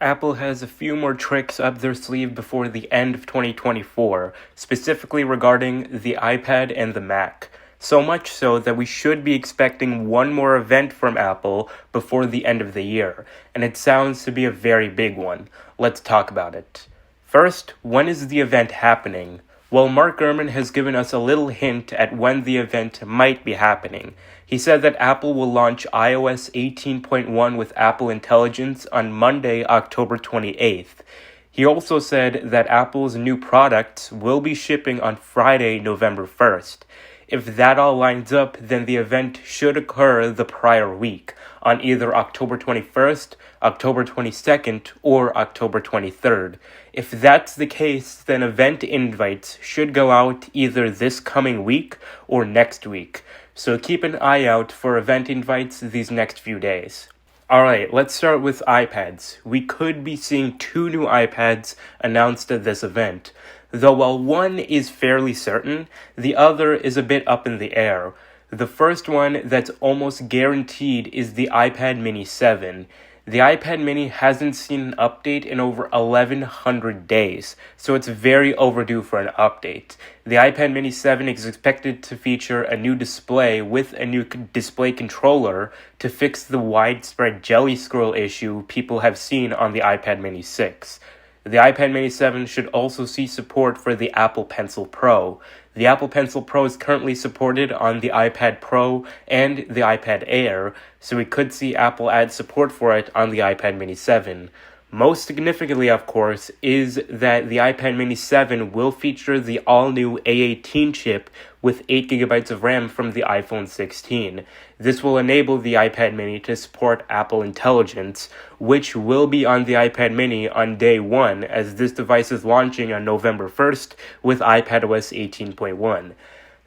Apple has a few more tricks up their sleeve before the end of 2024, specifically regarding the iPad and the Mac. So much so that we should be expecting one more event from Apple before the end of the year, and it sounds to be a very big one. Let's talk about it. First, when is the event happening? Well, Mark Gurman has given us a little hint at when the event might be happening. He said that Apple will launch iOS 18.1 with Apple Intelligence on Monday, October 28th. He also said that Apple's new products will be shipping on Friday, November 1st. If that all lines up, then the event should occur the prior week, on either October 21st, October 22nd, or October 23rd. If that's the case, then event invites should go out either this coming week or next week. So keep an eye out for event invites these next few days. Alright, let's start with iPads. We could be seeing 2 new iPads announced at this event, though while one is fairly certain, the other is a bit up in the air. The first one that's almost guaranteed is the iPad Mini 7. The iPad Mini hasn't seen an update in over 1,100 days, so it's very overdue for an update. The iPad Mini 7 is expected to feature a new display with a new display controller to fix the widespread jelly scroll issue people have seen on the iPad Mini 6. The iPad Mini 7 should also see support for the Apple Pencil Pro. The Apple Pencil Pro is currently supported on the iPad Pro and the iPad Air, so we could see Apple add support for it on the iPad Mini 7. Most significantly, of course, is that the iPad Mini 7 will feature the all-new A18 chip with 8GB of RAM from the iPhone 16. This will enable the iPad Mini to support Apple Intelligence, which will be on the iPad Mini on day 1, as this device is launching on November 1st with iPadOS 18.1.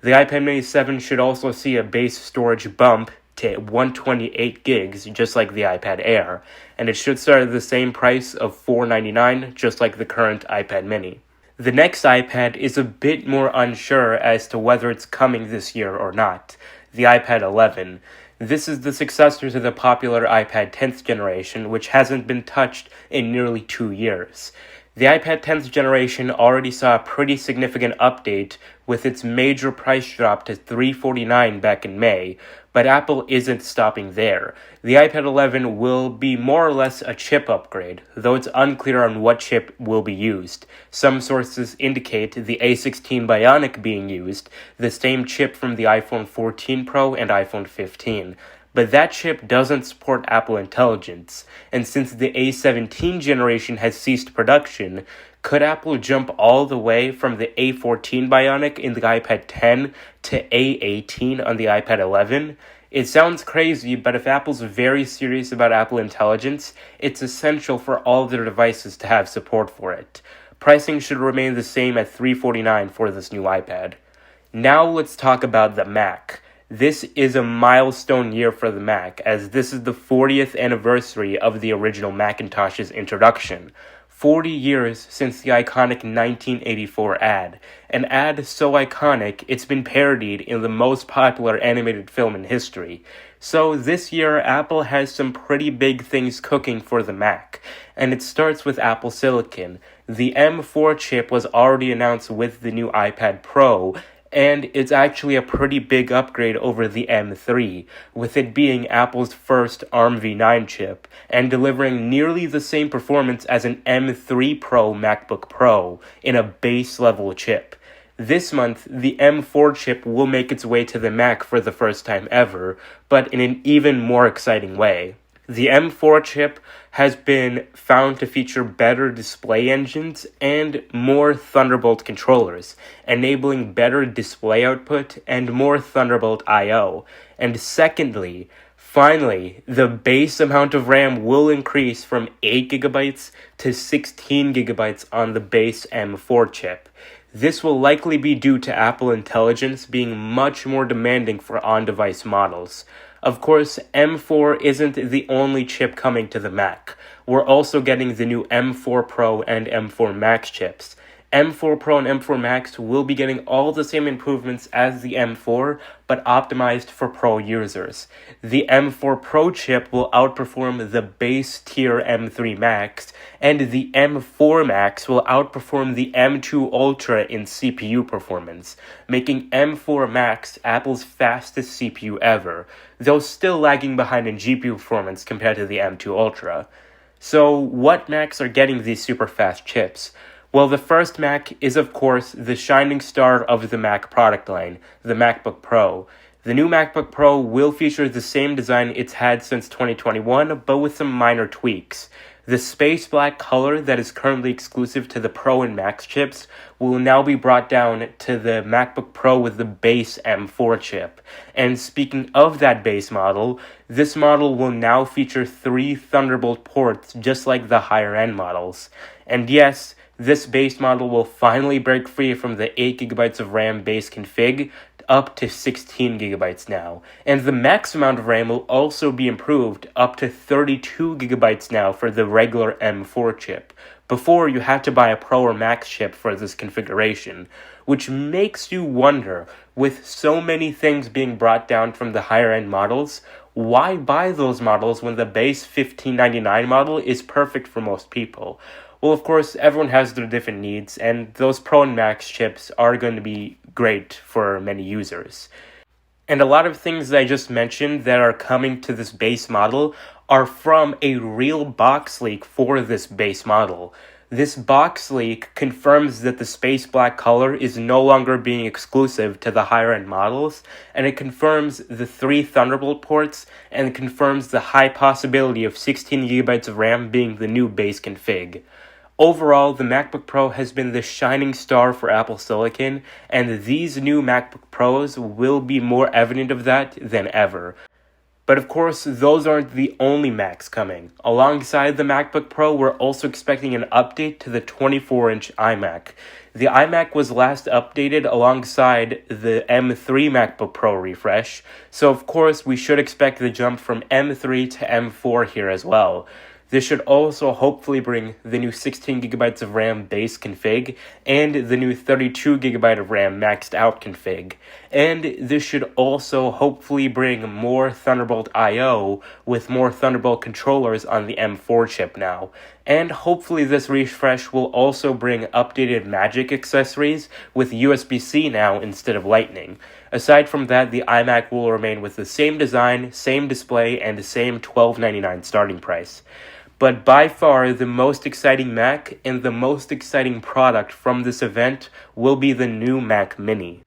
The iPad Mini 7 should also see a base storage bump to 128 gigs, just like the iPad Air, and it should start at the same price of $499, just like the current iPad Mini. The next iPad is a bit more unsure as to whether it's coming this year or not, the iPad 11. This is the successor to the popular iPad 10th generation, which hasn't been touched in nearly 2 years. The iPad 10th generation already saw a pretty significant update with its major price drop to $349 back in May, but Apple isn't stopping there. The iPad 11 will be more or less a chip upgrade, though it's unclear on what chip will be used. Some sources indicate the A16 Bionic being used, the same chip from the iPhone 14 Pro and iPhone 15. But that chip doesn't support Apple Intelligence, and since the A17 generation has ceased production, could Apple jump all the way from the A14 Bionic in the iPad 10 to A18 on the iPad 11? It sounds crazy, but if Apple's very serious about Apple Intelligence, it's essential for all their devices to have support for it. Pricing should remain the same at $349 for this new iPad. Now let's talk about the Mac. This is a milestone year for the Mac, as this is the 40th anniversary of the original Macintosh's introduction. 40 years since the iconic 1984 ad. An ad so iconic, it's been parodied in the most popular animated film in history. So this year, Apple has some pretty big things cooking for the Mac, and it starts with Apple Silicon. The M4 chip was already announced with the new iPad Pro, and it's actually a pretty big upgrade over the M3, with it being Apple's first ARM v9 chip, and delivering nearly the same performance as an M3 Pro MacBook Pro in a base-level chip. This month, the M4 chip will make its way to the Mac for the first time ever, but in an even more exciting way. The M4 chip has been found to feature better display engines and more Thunderbolt controllers, enabling better display output and more Thunderbolt I/O. And secondly, finally, the base amount of RAM will increase from 8GB to 16GB on the base M4 chip. This will likely be due to Apple Intelligence being much more demanding for on-device models. Of course, M4 isn't the only chip coming to the Mac. We're also getting the new M4 Pro and M4 Max chips. M4 Pro and M4 Max will be getting all the same improvements as the M4, but optimized for Pro users. The M4 Pro chip will outperform the base tier M3 Max, and the M4 Max will outperform the M2 Ultra in CPU performance, making M4 Max Apple's fastest CPU ever, though still lagging behind in GPU performance compared to the M2 Ultra. So, what Macs are getting these super fast chips? Well, the first Mac is, of course, the shining star of the Mac product line, the MacBook Pro. The new MacBook Pro will feature the same design it's had since 2021, but with some minor tweaks. The space black color that is currently exclusive to the Pro and Max chips will now be brought down to the MacBook Pro with the base M4 chip. And speaking of that base model, this model will now feature 3 Thunderbolt ports just like the higher end models. And yes, this base model will finally break free from the 8GB of RAM base config up to 16GB now, and the max amount of RAM will also be improved up to 32GB now for the regular M4 chip. Before, you had to buy a Pro or Max chip for this configuration, which makes you wonder, with so many things being brought down from the higher end models, why buy those models when the base $1599 model is perfect for most people? Well, of course, everyone has their different needs, and those Pro and Max chips are going to be great for many users. And a lot of things that I just mentioned that are coming to this base model are from a real box leak for this base model. This box leak confirms that the space black color is no longer being exclusive to the higher end models, and it confirms the 3 Thunderbolt ports, and it confirms the high possibility of 16GB of RAM being the new base config. Overall, the MacBook Pro has been the shining star for Apple Silicon, and these new MacBook Pros will be more evident of that than ever. But of course, those aren't the only Macs coming. Alongside the MacBook Pro, we're also expecting an update to the 24-inch iMac. The iMac was last updated alongside the M3 MacBook Pro refresh, so of course we should expect the jump from M3 to M4 here as well. This should also hopefully bring the new 16GB of RAM base config and the new 32GB of RAM maxed out config. And this should also hopefully bring more Thunderbolt I/O with more Thunderbolt controllers on the M4 chip now. And hopefully this refresh will also bring updated Magic accessories with USB-C now instead of Lightning. Aside from that, the iMac will remain with the same design, same display, and the same $1299 starting price. But by far, the most exciting Mac and the most exciting product from this event will be the new Mac Mini.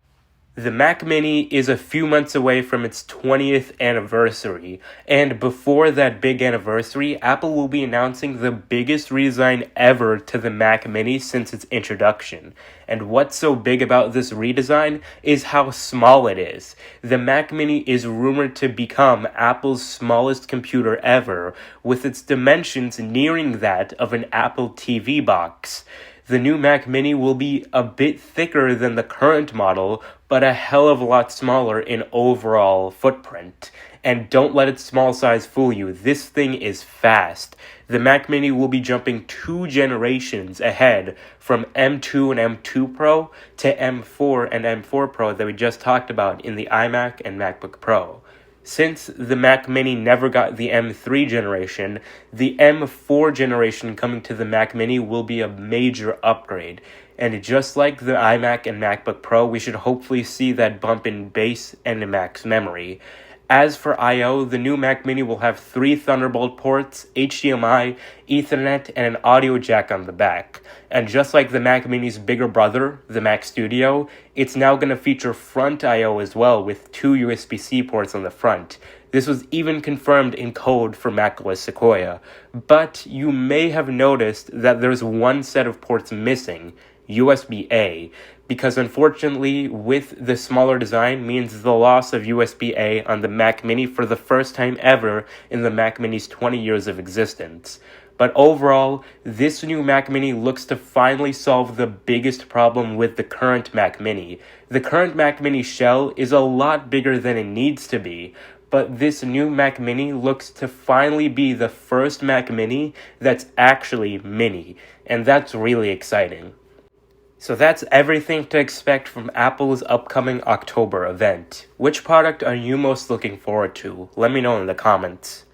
The Mac Mini is a few months away from its 20th anniversary, and before that big anniversary, Apple will be announcing the biggest redesign ever to the Mac Mini since its introduction. And what's so big about this redesign is how small it is. The Mac Mini is rumored to become Apple's smallest computer ever, with its dimensions nearing that of an Apple TV box. The new Mac Mini will be a bit thicker than the current model, but a hell of a lot smaller in overall footprint. And don't let its small size fool you, this thing is fast. The Mac Mini will be jumping 2 generations ahead from M2 and M2 Pro to M4 and M4 Pro that we just talked about in the iMac and MacBook Pro. Since the Mac Mini never got the M3 generation, the M4 generation coming to the Mac Mini will be a major upgrade. And just like the iMac and MacBook Pro, we should hopefully see that bump in base and max memory. As for I/O, the new Mac Mini will have 3 Thunderbolt ports, HDMI, Ethernet, and an audio jack on the back. And just like the Mac Mini's bigger brother, the Mac Studio, it's now going to feature front I/O as well with 2 USB-C ports on the front. This was even confirmed in code for macOS Sequoia. But you may have noticed that there's one set of ports missing, USB-A, because unfortunately, with the smaller design means the loss of USB-A on the Mac Mini for the first time ever in the Mac Mini's 20 years of existence. But overall, this new Mac Mini looks to finally solve the biggest problem with the current Mac Mini. The current Mac Mini shell is a lot bigger than it needs to be, but this new Mac Mini looks to finally be the first Mac Mini that's actually mini, and that's really exciting. So that's everything to expect from Apple's upcoming October event. Which product are you most looking forward to? Let me know in the comments.